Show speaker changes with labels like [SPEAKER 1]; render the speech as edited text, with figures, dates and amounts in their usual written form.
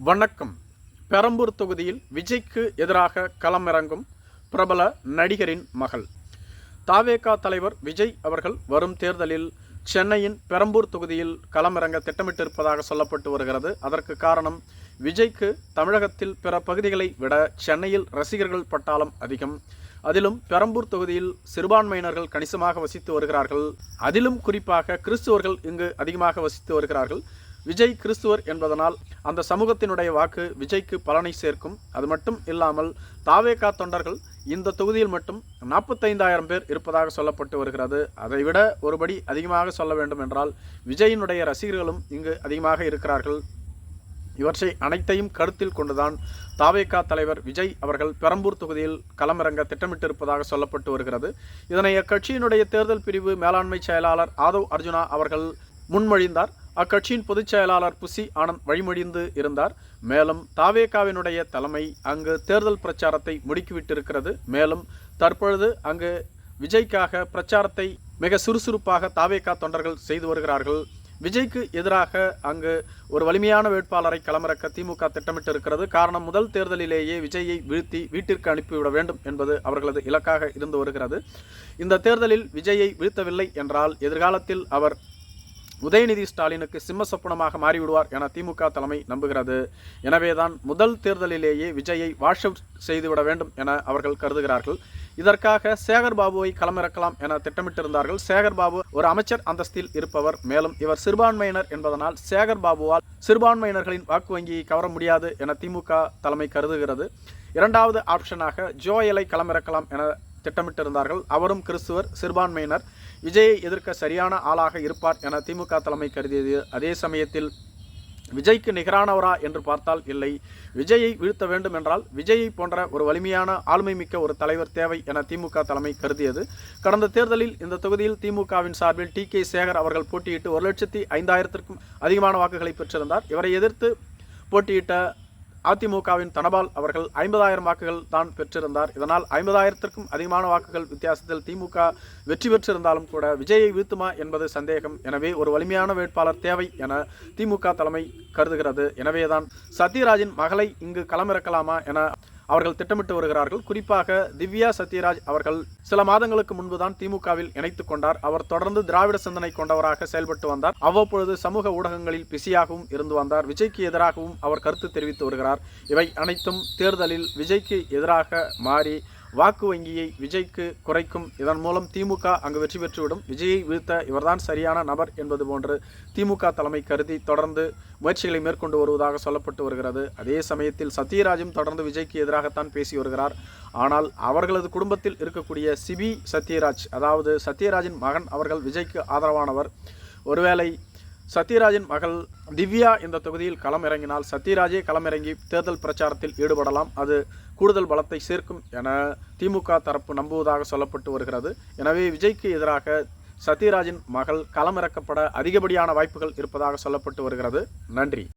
[SPEAKER 1] வணக்கம். பெரம்பூர் தொகுதியில் விஜய்க்கு எதிராக களமிறங்கும் பிரபல நடிகரின் மகள். தவேகா தலைவர் விஜய் அவர்கள் வரும் தேர்தலில் சென்னையின் பெரம்பூர் தொகுதியில் களமிறங்க திட்டமிட்டிருப்பதாக சொல்லப்பட்டு வருகிறது. அதற்கு காரணம், விஜய்க்கு தமிழகத்தில் பிற பகுதிகளை விட சென்னையில் ரசிகர்கள் பட்டாளம் அதிகம். அதிலும் பெரம்பூர் தொகுதியில் சிறுபான்மையினர்கள் கணிசமாக வசித்து வருகிறார்கள். அதிலும் குறிப்பாக கிறிஸ்துவர்கள் இங்கு அதிகமாக வசித்து வருகிறார்கள். விஜய் கிறிஸ்துவர் என்பதனால் அந்த சமூகத்தினுடைய வாக்கு விஜய்க்கு பலனை சேர்க்கும். அது மட்டும் இல்லாமல் தவேகா தொண்டர்கள் இந்த தொகுதியில் மட்டும் 45,000 பேர் இருப்பதாக சொல்லப்பட்டு வருகிறது. அதைவிட ஒருபடி அதிகமாக சொல்ல வேண்டும் என்றால் விஜயினுடைய ரசிகர்களும் இங்கு அதிகமாக இருக்கிறார்கள். இவற்றை அனைத்தையும் கருத்தில் கொண்டுதான் தவேகா தலைவர் விஜய் அவர்கள் பெரம்பூர் தொகுதியில் களமிறங்க திட்டமிட்டிருப்பதாக சொல்லப்பட்டு வருகிறது. இதனை அக்கட்சியினுடைய தேர்தல் பிரிவு மேலாண்மை செயலாளர் ஆதவ் அர்ஜுனா அவர்கள் முன்மொழிந்தார். அக்கட்சியின் பொதுச் செயலாளர் புசி ஆனந்த் வழிமொழிந்து இருந்தார். மேலும் தவேகாவினுடைய தலைமை அங்கு தேர்தல் பிரச்சாரத்தை முடுக்கிவிட்டிருக்கிறது. மேலும் தற்பொழுது அங்கு விஜய்க்காக பிரச்சாரத்தை மிக சுறுசுறுப்பாக தவேகா தொண்டர்கள் செய்து வருகிறார்கள். விஜய்க்கு எதிராக அங்கு ஒரு வலிமையான வேட்பாளரை களமிறக்க திமுக திட்டமிட்டு இருக்கிறது. காரணம், முதல் தேர்தலிலேயே விஜயை வீழ்த்தி வீட்டிற்கு அனுப்பிவிட வேண்டும் என்பது அவர்களது இலக்காக இருந்து வருகிறது. இந்த தேர்தலில் விஜயை வீழ்த்தவில்லை என்றால் எதிர்காலத்தில் அவர் உதயநிதி ஸ்டாலினுக்கு சிம்ம சொப்பனமாக மாறிவிடுவார் என திமுக தலைமை நம்புகிறது. எனவேதான் முதல் தேர்தலிலேயே விஜயை வாஷ் அவுட் செய்துவிட வேண்டும் என அவர்கள் கருதுகிறார்கள். இதற்காக சேகர் பாபுவை களமிறக்கலாம் என திட்டமிட்டிருந்தார்கள். சேகர் பாபு ஒரு அமைச்சர் அந்தஸ்தில் இருப்பவர். மேலும் இவர் சிறுபான்மையினர் என்பதனால் சேகர் பாபுவால் சிறுபான்மையினர்களின் வாக்கு வங்கியை கவர முடியாது என திமுக தலைமை கருதுகிறது. இரண்டாவது ஆப்ஷனாக ஜோயலை களமிறக்கலாம் என திட்டமிட்டிருந்தார்கள். அவரும் கிறிஸ்துவர், சிறுபான்மையினர், விஜயை எதிர்க்க சரியான ஆளாக இருப்பார் என திமுக தலைமை கருதியது. அதே சமயத்தில் விஜய்க்கு நிகரானவரா என்று பார்த்தால் இல்லை. விஜயை வீழ்த்த வேண்டும் என்றால் விஜயை போன்ற ஒரு வலிமையான ஆளுமை மிக்க ஒரு தலைவர் தேவை என திமுக தலைமை கருதியது. கடந்த தேர்தலில் இந்த தொகுதியில் திமுகவின் சார்பில் டி.கே. சேகர் அவர்கள் போட்டியிட்டு 1,05,000க்கும் அதிகமான வாக்குகளை பெற்றிருந்தார். இவரை எதிர்த்து போட்டியிட்ட அதிமுகவின் தனபால் அவர்கள் 50,000 வாக்குகள் தான் பெற்றிருந்தார். இதனால் 50,000க்கும் அதிகமான வாக்குகள் வித்தியாசத்தில் திமுக வெற்றி பெற்றிருந்தாலும் கூட விஜயை வீழ்த்துமா என்பது சந்தேகம். எனவே ஒரு வலிமையான வேட்பாளர் தேவை என திமுக தலைமை கருதுகிறது. எனவேதான் சத்யராஜின் மகளை இங்கு களமிறக்கலாமா என அவர்கள் திட்டமிட்டு வருகிறார்கள். குறிப்பாக திவ்யா சத்யராஜ் அவர்கள் சில மாதங்களுக்கு முன்புதான் திமுகவில் இணைத்துக் கொண்டார். அவர் தொடர்ந்து திராவிட சிந்தனை கொண்டவராக செயல்பட்டு வந்தார். அவ்வப்பொழுது சமூக ஊடகங்களில் பிஸியாகவும் இருந்து வந்தார். விஜய்க்கு எதிராகவும் அவர் கருத்து தெரிவித்து வருகிறார். இவை அனைத்தும் தேர்தலில் விஜய்க்கு எதிராக மாறி வாக்கு வங்கியை விஜய்க்கு குறைக்கும். இதன் மூலம் திமுக அங்கு வெற்றி பெற்றுவிடும். விஜயை வீழ்த்த இவர்தான் சரியான நபர் என்பது போன்று திமுக தலைமை கருதி தொடர்ந்து முயற்சிகளை மேற்கொண்டு வருவதாக சொல்லப்பட்டு வருகிறது. அதே சமயத்தில் சத்யராஜும் தொடர்ந்து விஜய்க்கு எதிராகத்தான் பேசி வருகிறார். ஆனால் அவர்களது குடும்பத்தில் இருக்கக்கூடிய சிபி சத்யராஜ், அதாவது சத்யராஜின் மகன் அவர்கள் விஜய்க்கு ஆதரவானவர். ஒருவேளை சத்யராஜின் மகள் திவ்யா இந்த தொகுதியில் களமிறங்கினால் சத்யராஜே களமிறங்கி தேர்தல் பிரச்சாரத்தில் ஈடுபடலாம். அது கூடுதல் பலத்தை சேர்க்கும் என திமுக தரப்பு நம்புவதாக சொல்லப்பட்டு வருகிறது. எனவே விஜய்க்கு எதிராக சத்யராஜின் மகள் களமிறக்கப்பட அதிகப்படியான வாய்ப்புகள் இருப்பதாக சொல்லப்பட்டு வருகிறது. நன்றி.